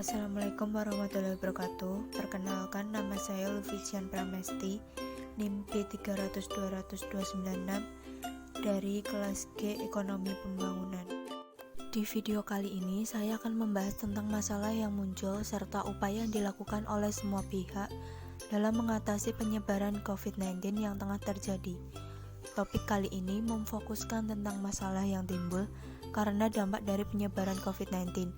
Assalamualaikum warahmatullahi wabarakatuh. Perkenalkan, nama saya Lufician Pramesti, NIM B30020296 dari kelas G Ekonomi Pembangunan. Di video kali ini saya akan membahas tentang masalah yang muncul serta upaya yang dilakukan oleh semua pihak dalam mengatasi penyebaran COVID-19 yang tengah terjadi. Topik kali ini memfokuskan tentang masalah yang timbul karena dampak dari penyebaran COVID-19,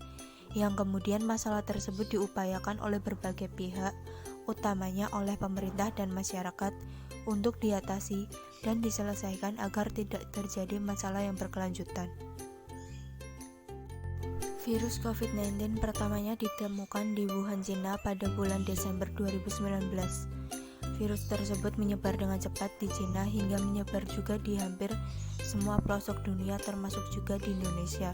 yang kemudian masalah tersebut diupayakan oleh berbagai pihak, utamanya oleh pemerintah dan masyarakat, untuk diatasi dan diselesaikan agar tidak terjadi masalah yang berkelanjutan. Virus COVID-19 pertamanya ditemukan di Wuhan, Cina pada bulan Desember 2019. Virus tersebut menyebar dengan cepat di Cina hingga menyebar juga di hampir semua pelosok dunia, termasuk juga di Indonesia.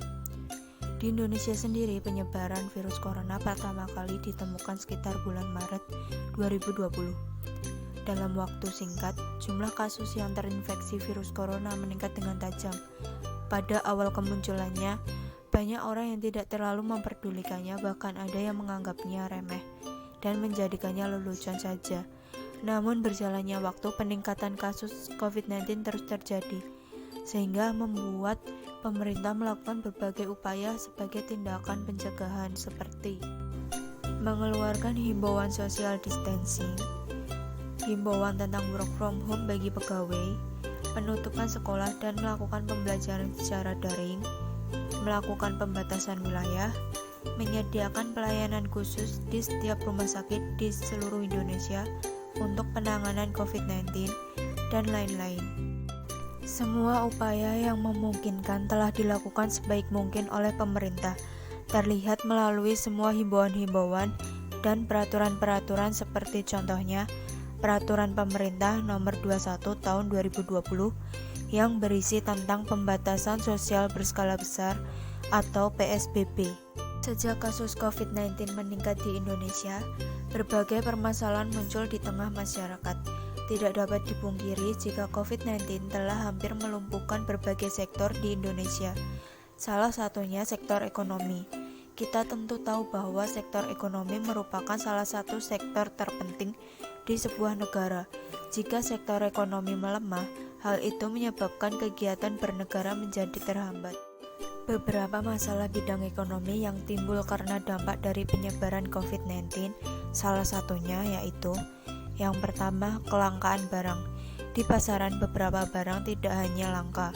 Di Indonesia sendiri, penyebaran virus corona pertama kali ditemukan sekitar bulan Maret 2020. Dalam waktu singkat, jumlah kasus yang terinfeksi virus corona meningkat dengan tajam. Pada awal kemunculannya, banyak orang yang tidak terlalu memperdulikannya, bahkan ada yang menganggapnya remeh dan menjadikannya lelucon saja. Namun berjalannya waktu, peningkatan kasus COVID-19 terus terjadi, sehingga membuat pemerintah melakukan berbagai upaya sebagai tindakan pencegahan seperti mengeluarkan himbauan social distancing, himbauan tentang work from home bagi pegawai, penutupan sekolah dan melakukan pembelajaran secara daring, melakukan pembatasan wilayah, menyediakan pelayanan khusus di setiap rumah sakit di seluruh Indonesia untuk penanganan COVID-19, dan lain-lain. Semua upaya yang memungkinkan telah dilakukan sebaik mungkin oleh pemerintah, terlihat melalui semua himbauan-himbauan dan peraturan-peraturan seperti contohnya Peraturan Pemerintah Nomor 21 Tahun 2020 yang berisi tentang pembatasan sosial berskala besar atau PSBB. Sejak kasus COVID-19 meningkat di Indonesia, berbagai permasalahan muncul di tengah masyarakat. Tidak dapat dipungkiri jika COVID-19 telah hampir melumpuhkan berbagai sektor di Indonesia. Salah satunya sektor ekonomi. Kita tentu tahu bahwa sektor ekonomi merupakan salah satu sektor terpenting di sebuah negara. Jika sektor ekonomi melemah, hal itu menyebabkan kegiatan bernegara menjadi terhambat. Beberapa masalah bidang ekonomi yang timbul karena dampak dari penyebaran COVID-19, salah satunya yaitu yang pertama, kelangkaan barang. Di pasaran, beberapa barang tidak hanya langka,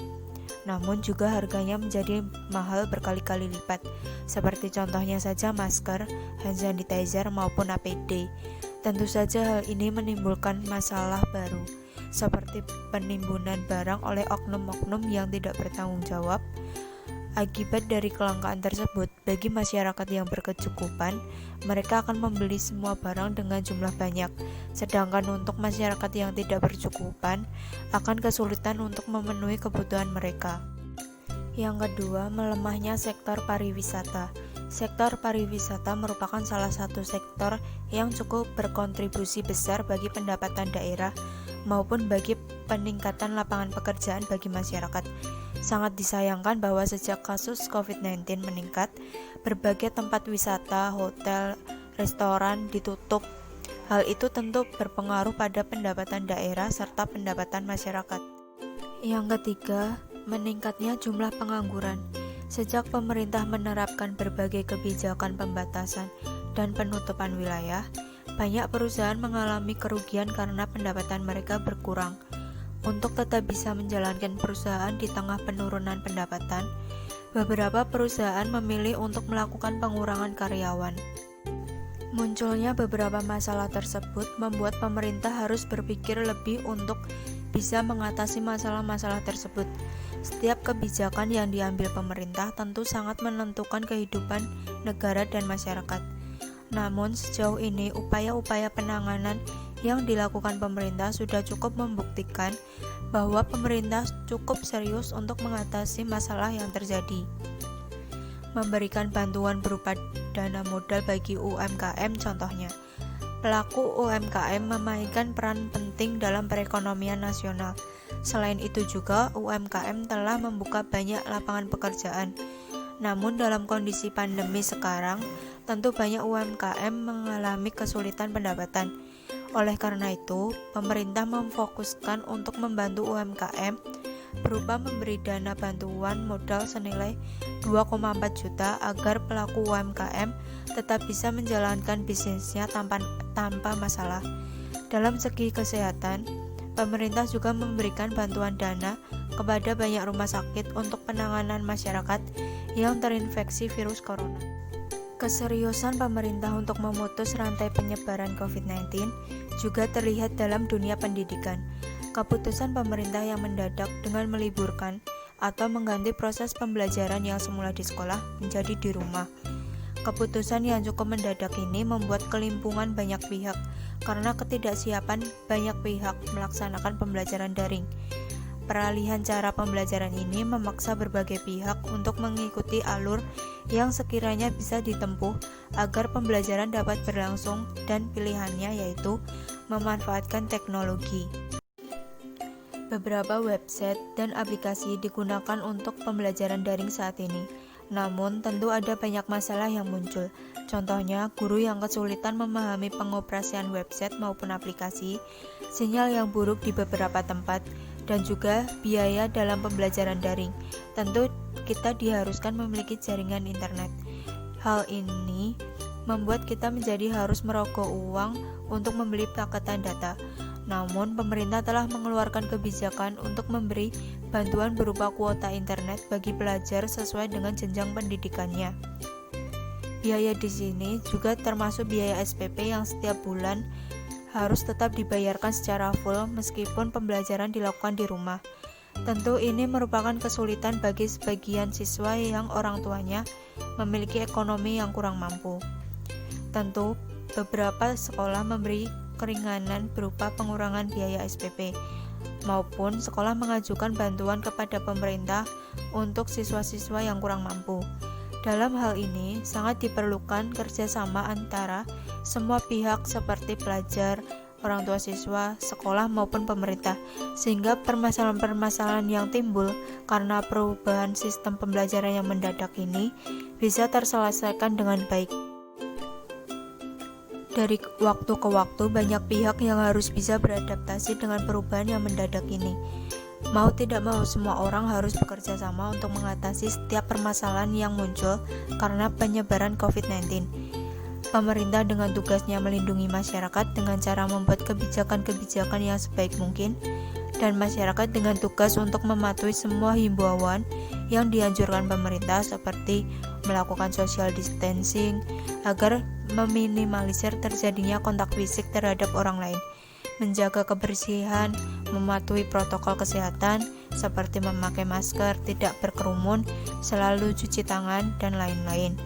namun juga harganya menjadi mahal berkali-kali lipat, seperti contohnya saja masker, hand sanitizer, maupun APD. Tentu saja hal ini menimbulkan masalah baru, seperti penimbunan barang oleh oknum-oknum yang tidak bertanggung jawab. Akibat dari kelangkaan tersebut, bagi masyarakat yang berkecukupan, mereka akan membeli semua barang dengan jumlah banyak, sedangkan untuk masyarakat yang tidak berkecukupan, akan kesulitan untuk memenuhi kebutuhan mereka. Yang kedua, melemahnya sektor pariwisata. Sektor pariwisata merupakan salah satu sektor yang cukup berkontribusi besar bagi pendapatan daerah maupun bagi peningkatan lapangan pekerjaan bagi masyarakat. Sangat disayangkan bahwa sejak kasus COVID-19 meningkat, berbagai tempat wisata, hotel, restoran ditutup. Hal itu tentu berpengaruh pada pendapatan daerah serta pendapatan masyarakat. Yang ketiga, meningkatnya jumlah pengangguran. Sejak pemerintah menerapkan berbagai kebijakan pembatasan dan penutupan wilayah, banyak perusahaan mengalami kerugian karena pendapatan mereka berkurang. Untuk tetap bisa menjalankan perusahaan di tengah penurunan pendapatan, beberapa perusahaan memilih untuk melakukan pengurangan karyawan. Munculnya beberapa masalah tersebut membuat pemerintah harus berpikir lebih untuk bisa mengatasi masalah-masalah tersebut. Setiap kebijakan yang diambil pemerintah tentu sangat menentukan kehidupan negara dan masyarakat. Namun sejauh ini upaya-upaya penanganan yang dilakukan pemerintah sudah cukup membuktikan bahwa pemerintah cukup serius untuk mengatasi masalah yang terjadi. Memberikan bantuan berupa dana modal bagi UMKM contohnya. Pelaku UMKM memainkan peran penting dalam perekonomian nasional. Selain itu juga, UMKM telah membuka banyak lapangan pekerjaan. Namun dalam kondisi pandemi sekarang, tentu banyak UMKM mengalami kesulitan pendapatan. Oleh karena itu, pemerintah memfokuskan untuk membantu UMKM berupa memberi dana bantuan modal senilai 2,4 juta agar pelaku UMKM tetap bisa menjalankan bisnisnya tanpa masalah. Dalam segi kesehatan, pemerintah juga memberikan bantuan dana kepada banyak rumah sakit untuk penanganan masyarakat yang terinfeksi virus corona. Keseriusan pemerintah untuk memutus rantai penyebaran COVID-19 juga terlihat dalam dunia pendidikan. Keputusan pemerintah yang mendadak dengan meliburkan atau mengganti proses pembelajaran yang semula di sekolah menjadi di rumah. Keputusan yang cukup mendadak ini membuat kelimpungan banyak pihak karena ketidaksiapan banyak pihak melaksanakan pembelajaran daring. Peralihan cara pembelajaran ini memaksa berbagai pihak untuk mengikuti alur yang sekiranya bisa ditempuh agar pembelajaran dapat berlangsung, dan pilihannya yaitu memanfaatkan teknologi. Beberapa website dan aplikasi digunakan untuk pembelajaran daring saat ini. Namun, tentu ada banyak masalah yang muncul. Contohnya, guru yang kesulitan memahami pengoperasian website maupun aplikasi, sinyal yang buruk di beberapa tempat, dan juga biaya dalam pembelajaran daring. Tentu kita diharuskan memiliki jaringan internet. Hal ini membuat kita menjadi harus merogoh uang untuk membeli paketan data. Namun, pemerintah telah mengeluarkan kebijakan untuk memberi bantuan berupa kuota internet bagi pelajar sesuai dengan jenjang pendidikannya. Biaya di sini juga termasuk biaya SPP yang setiap bulan harus tetap dibayarkan secara full meskipun pembelajaran dilakukan di rumah. Tentu ini merupakan kesulitan bagi sebagian siswa yang orang tuanya memiliki ekonomi yang kurang mampu. Tentu, beberapa sekolah memberi keringanan berupa pengurangan biaya SPP, maupun sekolah mengajukan bantuan kepada pemerintah untuk siswa-siswa yang kurang mampu. Dalam hal ini, sangat diperlukan kerjasama antara semua pihak seperti pelajar, orang tua siswa, sekolah maupun pemerintah, sehingga permasalahan-permasalahan yang timbul karena perubahan sistem pembelajaran yang mendadak ini bisa terselesaikan dengan baik. Dari waktu ke waktu, banyak pihak yang harus bisa beradaptasi dengan perubahan yang mendadak ini. Mau tidak mau, semua orang harus bekerja sama untuk mengatasi setiap permasalahan yang muncul karena penyebaran COVID-19. Pemerintah dengan tugasnya melindungi masyarakat dengan cara membuat kebijakan-kebijakan yang sebaik mungkin, dan masyarakat dengan tugas untuk mematuhi semua himbauan yang dianjurkan pemerintah seperti melakukan social distancing agar meminimalisir terjadinya kontak fisik terhadap orang lain, menjaga kebersihan, mematuhi protokol kesehatan seperti memakai masker, tidak berkerumun, selalu cuci tangan, dan lain-lain.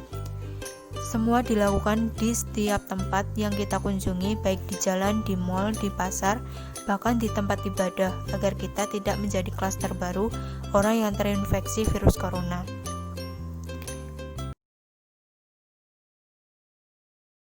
Semua dilakukan di setiap tempat yang kita kunjungi, baik di jalan, di mal, di pasar, bahkan di tempat ibadah, agar kita tidak menjadi klaster baru orang yang terinfeksi virus corona.